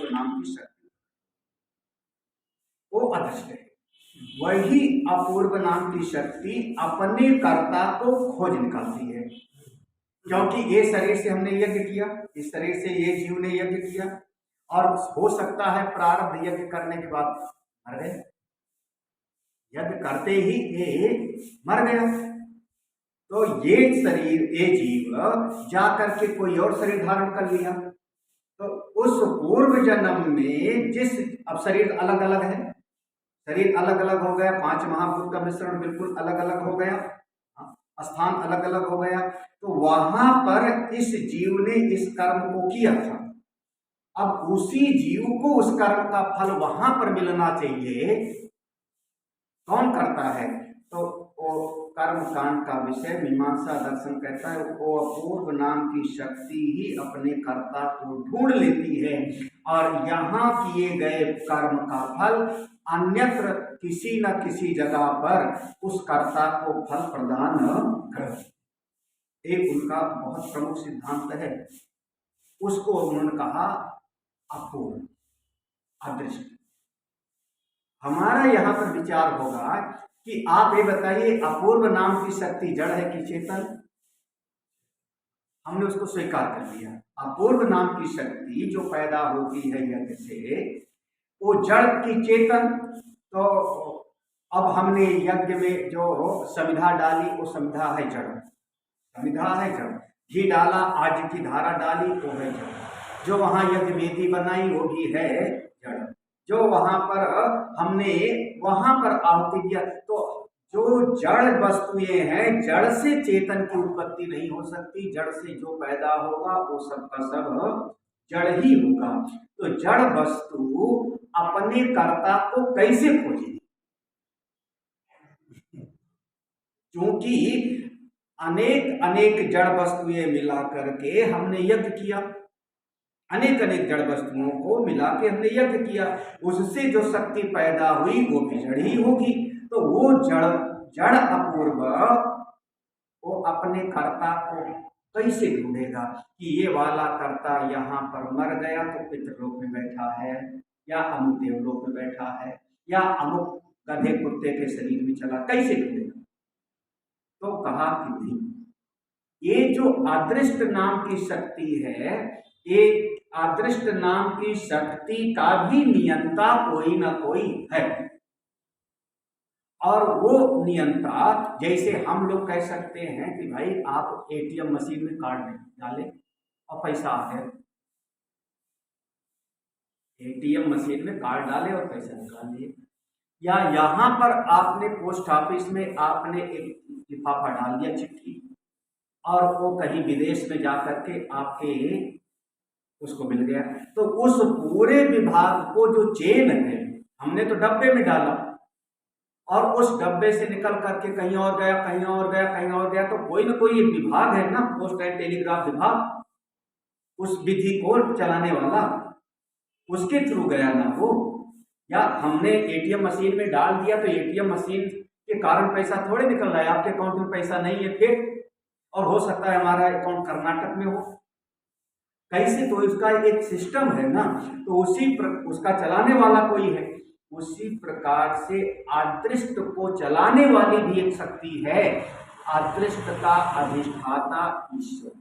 अपूर्व नाम की शक्ति, वो अदृष्ट है। वही अपूर्व नाम की शक्ति अपने कर्ता को खोज निकालती है। क्योंकि ये शरीर से हमने यज्ञ किया, इस शरीर से ये जीव ने यज्ञ किया, और हो सकता है प्रारब्ध यज्ञ करने के बाद मर गए, यज्ञ करते ही ये मर गया। तो ये शरीर, ये जीव जाकर के कोई और शरीर धारण कर लिया। तो उस पूर्व जन्म में जिस, अब शरीर अलग अलग है, शरीर अलग अलग हो गया, 5 महाभूत का मिश्रण बिल्कुल अलग अलग हो गया, स्थान अलग अलग हो गया। तो वहां पर इस जीव ने इस कर्म को किया था, अब उसी जीव को उस कर्म का फल वहां पर मिलना चाहिए। कौन करता है? तो वो कर्म कांड का विषय मीमांसा दर्शन कहता है, वो अपूर्व नाम की शक्ति ही अपने कर्ता को ढूंढ लेती है और यहाँ किए गए कर्म का फल अन्यत्र किसी न किसी जगह पर उस कर्ता को फल प्रदान करती। एक उनका बहुत प्रमुख सिद्धांत है, उसको उन्होंने कहा अपूर्व, अदृष्ट। हमारा यहाँ पर विचार होगा कि आप ये बताइए, अपूर्व नाम की शक्ति जड़ है कि चेतन? हमने उसको स्वीकार कर लिया। अपूर्व नाम की शक्ति जो पैदा होती है यज्ञ से, वो जड़ की चेतन। तो अब हमने यज्ञ में जो समिधा डाली, वो समिधा है जड़, समिधा है जड़। घी डाला, आज की धारा डाली, वो है जड़। जो वहां यज्ञ वेदी बनाई, वो भी है जड़। जो वहां पर हमने वहां पर आहुति दिया, तो जो जड़ वस्तुएं हैं, जड़ से चेतन की उत्पत्ति नहीं हो सकती। जड़ से जो पैदा होगा वो सब का सब जड़ ही होगा। तो जड़ वस्तु अपने कर्ता को कैसे खोजेगी? क्योंकि अनेक अनेक जड़ वस्तुएं मिला करके हमने यज्ञ किया, अनेक अनेक जड़ वस्तुओं को मिला के हमने यज्ञ किया, उससे जो शक्ति पैदा हुई वो भी जड़ ही होगी। तो वो जड़ अपूर्व वो अपने कर्ता को कैसे ढूंढेगा कि ये वाला कर्ता यहाँ पर मर गया तो पितृलोक में बैठा है, या अमुक देवलोक में बैठा है, या अमुक गधे कुत्ते के शरीर में चला, कैसे ढूंढेगा? तो कहा कि नहीं, ये जो अदृष्ट नाम की शक्ति है, ये अदृष्ट नाम की शक्ति का भी नियंता कोई ना कोई है। और वो नियंता, जैसे हम लोग कह सकते हैं कि भाई आप एटीएम मशीन में कार्ड डाले और पैसा आ गया, एटीएम मशीन में कार्ड डाले और पैसा निकाल लिए। या यहाँ पर आपने पोस्ट ऑफिस में आपने एक लिफाफा डाल दिया, चिट्ठी, और वो कहीं विदेश में जाकर के आपके उसको मिल गया। तो उस पूरे विभाग को जो चेन है, हमने तो डब्बे में डाला और उस डब्बे से निकल करके कहीं और गया, कहीं और गया, कहीं और गया। तो कोई ना कोई एक विभाग है ना, पोस्ट एंड टेलीग्राफ विभाग, उस विधि को चलाने वाला, उसके थ्रू गया ना वो। या हमने एटीएम मशीन में डाल दिया तो एटीएम मशीन के कारण पैसा थोड़े निकल रहा है, आपके अकाउंट में पैसा नहीं है फिर, और हो सकता है हमारा अकाउंट कर्नाटक में हो, कैसे? तो इसका एक सिस्टम है ना, तो उसका चलाने वाला कोई है। उसी प्रकार से अदृष्ट को चलाने वाली भी एक शक्ति है, अदृष्ट का अधिष्ठाता ईश्वर।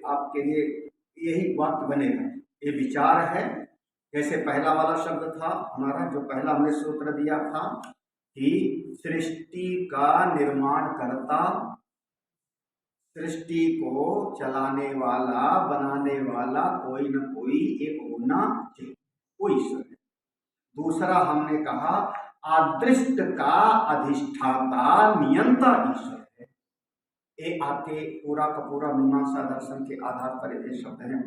आपके लिए यही वाक्य बनेगा, ये विचार है। जैसे पहला वाला शब्द था हमारा, जो पहला हमने सूत्र दिया था कि सृष्टि का निर्माण करता, सृष्टि को चलाने वाला, बनाने वाला कोई न कोई एक होना चाहिए, वो ईश्वर है। दूसरा हमने कहा अदृष्ट का अधिष्ठाता नियंता ईश्वर है। ये आपके पूरा का पूरा मीमांसा दर्शन के आधार पर ये शब्द हैं।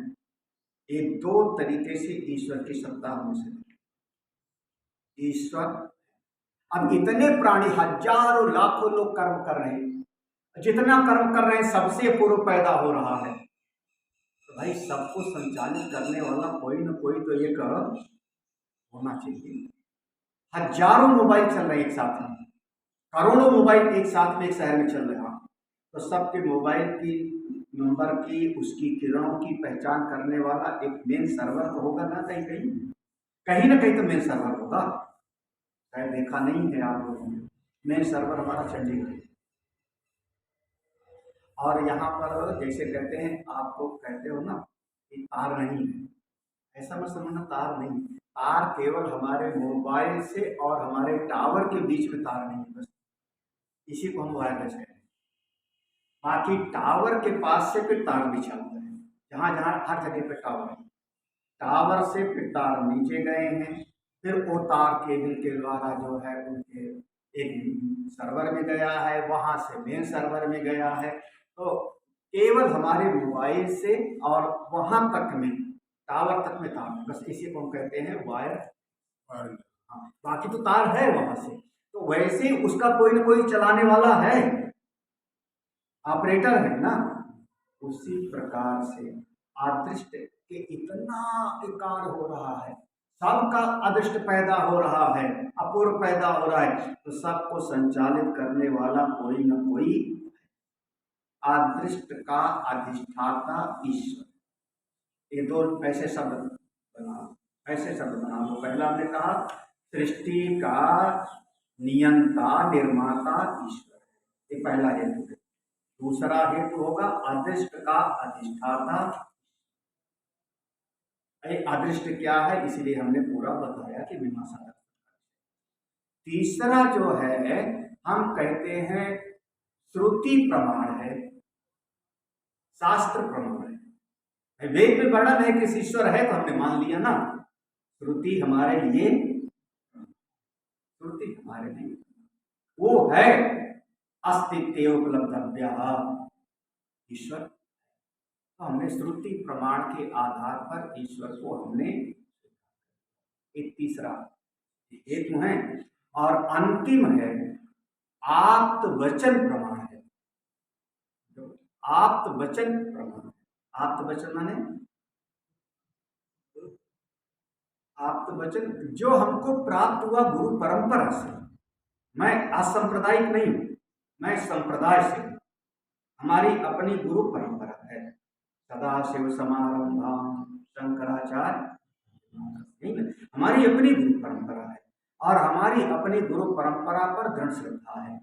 ये दो तरीके से ईश्वर की सत्ता होने से ईश्वर। अब इतने प्राणी, हजारों लाखों लोग कर्म कर रहे हैं, जितना कर्म कर रहे हैं सबसे पूर्व पैदा हो रहा है, तो भाई सबको संचालित करने वाला कोई ना कोई तो एक होना चाहिए। हजारों मोबाइल चल रहे हैं एक साथ में, करोड़ों मोबाइल एक साथ में एक शहर में चल रहा, तो सबके मोबाइल की नंबर की उसकी किरणों की पहचान करने वाला एक मेन सर्वर तो होगा ना, कहीं कहीं कहीं ना कहीं तो मेन सर्वर होगा। शायद देखा नहीं है आप लोगों ने, मेन सर्वर हमारा चंडीगढ़ है। और यहाँ पर जैसे कहते हैं, आपको कहते हो ना कि तार नहीं है, ऐसा मत समझना, तार नहीं। तार केवल हमारे मोबाइल से और हमारे टावर के बीच में तार नहीं है, बस इसी को हम वायरलेस कहते हैं। बाकी टावर के पास से फिर तार बिछा हुआ है, जहाँ जहाँ हर जगह पे टावर है। टावर से फिर तार नीचे गए हैं, फिर वो तार केबल के द्वारा जो है उनके एक सर्वर में गया है, वहां से मेन सर्वर में गया है। तो केवल हमारे मोबाइल से और वहां तक में, टावर तक में तार है, बस इसी को हम कहते हैं वायर। हाँ, बाकी तो तार है वहां से। तो वैसे उसका कोई ना कोई चलाने वाला है, ऑपरेटर है ना। उसी प्रकार से अदृष्ट के इतना विकार हो रहा है, सबका अदृष्ट पैदा हो रहा है, अपूर्व पैदा हो रहा है, तो सबको संचालित करने वाला कोई न कोई अदृष्ट का अधिष्ठाता ईश्वर। ये दो ऐसे शब्द बना, ऐसे शब्द बना लो। पहला हमने कहा सृष्टि का नियंता निर्माता ईश्वर, ये पहला हेतु है। दूसरा हेतु होगा अदृष्ट का अधिष्ठाता। अदृष्ट क्या है, इसलिए हमने पूरा बताया कि मीमांसा। तीसरा जो है हम कहते हैं श्रुति प्रमाण है, शास्त्र प्रमाण है। वेद में वर्णन है कि ईश्वर है तो हमने मान लिया ना। श्रुति हमारे लिए, श्रुति हमारे लिए वो है अस्तित्व उपलब्धव्य ईश्वर। तो हमने श्रुति प्रमाण के आधार पर ईश्वर को हमने एक तीसरा हेतु है। और अंतिम है आप्त वचन प्रमाण है। आप्त वचन प्रमाण, आप्त वचन माने आप्त वचन जो हमको प्राप्त हुआ गुरु परंपरा से। मैं असंप्रदायिक नहीं हूं, मैं संप्रदाय से, हमारी अपनी गुरु परंपरा है। सदाशिव समारंभाम शंकराचार्य, हमारी अपनी गुरु परंपरा है। और हमारी अपनी गुरु परंपरा पर दृढ़ श्रद्धा है,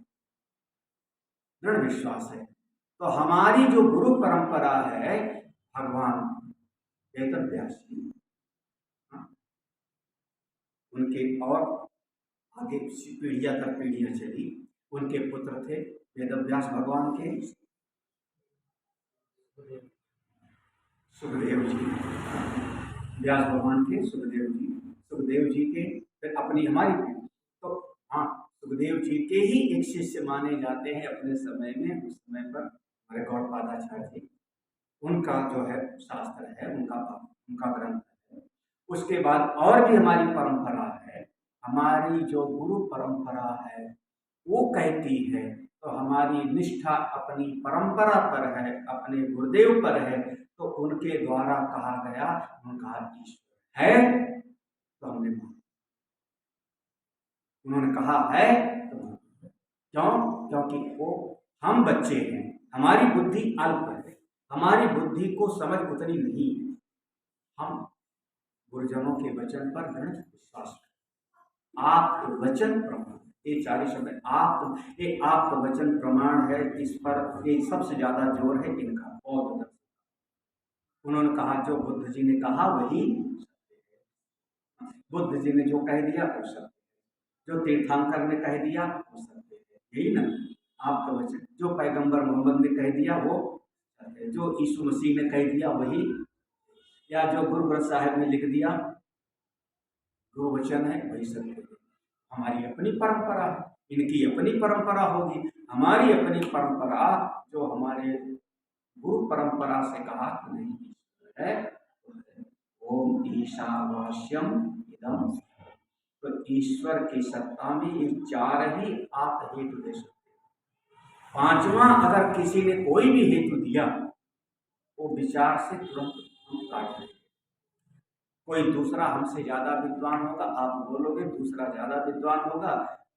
दृढ़ विश्वास है। तो हमारी जो गुरु परंपरा है भगवान वेदव्यास जी, उनके और आगे पीढ़ियां दर पीढ़ियां चली, उनके पुत्र थे वेदव्यास भगवान के सुखदेव जी, व्यास भगवान के सुखदेव जी, सुखदेव जी के फिर अपनी हमारी पीढ़ी। तो हाँ, सुखदेव जी के ही एक शिष्य माने जाते हैं अपने समय में। उस समय पर हमारे गौड़पादाचार्य जी, उनका जो है शास्त्र है, उनका ग्रंथ है। उसके बाद और भी हमारी परंपरा है। हमारी जो गुरु परंपरा है वो कहती है, तो हमारी निष्ठा अपनी परंपरा पर है, अपने गुरुदेव पर है। तो उनके द्वारा कहा गया, उनका ईश्वर है तो हमने माना, उन्होंने कहा है तो क्यों? क्योंकि वो हम बच्चे हैं, हमारी बुद्धि अल्प है, हमारी बुद्धि को समझ उतनी नहीं है। हम गुरुजनों के वचन पर दृढ़ विश्वास करें। आप वचन प्रमाण, ये 4 शब्द आप, ये आप वचन प्रमाण है। इस पर ये सबसे ज्यादा जोर है इनका। और उन्होंने कहा जो बुद्ध जी ने कहा वही, बुद्ध जी ने जो कह दिया वो सत्य, जो तीर्थंकर ने कह दिया वो सत्य है, यही ना आप तो वचन। जो पैगंबर मोहम्मद ने कह दिया वो सत्य है, जो यीशु मसीह ने कह दिया वही, या जो गुरु ग्रंथ साहिब ने लिख दिया गुरु वचन है वही सत्य है। हमारी अपनी परंपरा है, इनकी अपनी परंपरा होगी, हमारी अपनी परंपरा जो हमारे गुरु परंपरा से कहा कि नहीं है। ओम ईशावास्यम इदम, तो ईश्वर की सत्ता में ये 4 ही आप हेतु दे सकते। 5वां अगर किसी ने कोई भी हेतु दिया वो विचार से तुरंत काट दें। कोई दूसरा हमसे ज्यादा विद्वान होगा, आप बोलोगे, दूसरा ज्यादा विद्वान होगा,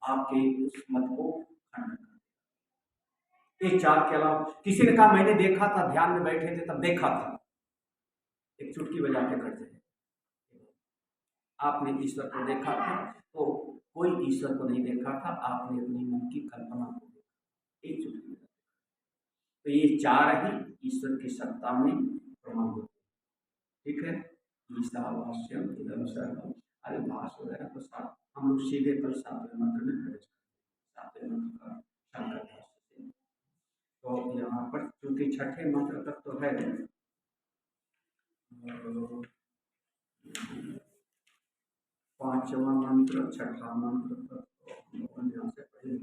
आपके उस मत को खंडन कर देगा। ये चार के अलावा किसी ने कहा मैंने देखा था, ध्यान में बैठे थे तब देखा था, एक चुटकी बजा के कर दे, आपने ईश्वर को देखा था, तो कोई ईश्वर को नहीं देखा था, आपने अपनी मन की कल्पना को देखा, एक चुटकी बजा। तो ये चार ही ईश्वर की सत्ता में प्रमाण होते हैं। ठीक है, ईशावास्यम इदम सर्वम। अरे भाष वगैरह तो साथ हम लोग सीधे कल सातवें मंत्र में प्रवेश करेंगे, सातवें मंत्र का शंकर भाष्य से। तो यहाँ पर चूंकि छठे मंत्र तक तो है, पांचवा मंत्र छठा मंत्र तक तो यहाँ से पढ़े।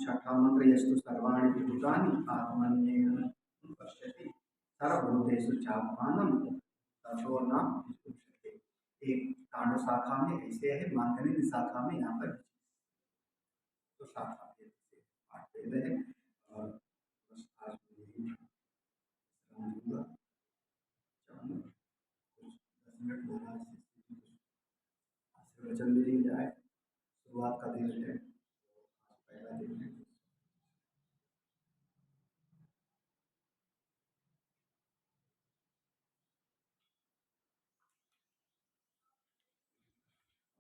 छठा मंत्र यस्तु सर्वाणि भूतानि आत्मन्येन पश्यति सर्वभूतेषु चात्मानं तथो न विदुषते। एक कांड शाखा में ऐसे है, मांगलिक शाखा में यहाँ पर तो शाखा के पाठ दे रहे हैं। और बस आज यही रहूँगा, 10 मिनट होगा, वचन मिल जाए। शुरुआत का दिन है, पहला दिन है।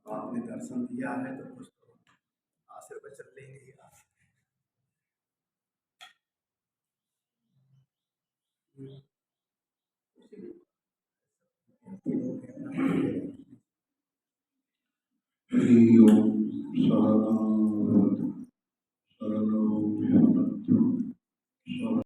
आपने दर्शन दिया है तो कुछ तो आशीर्वचन लेंगे ही आप। हरि ओम।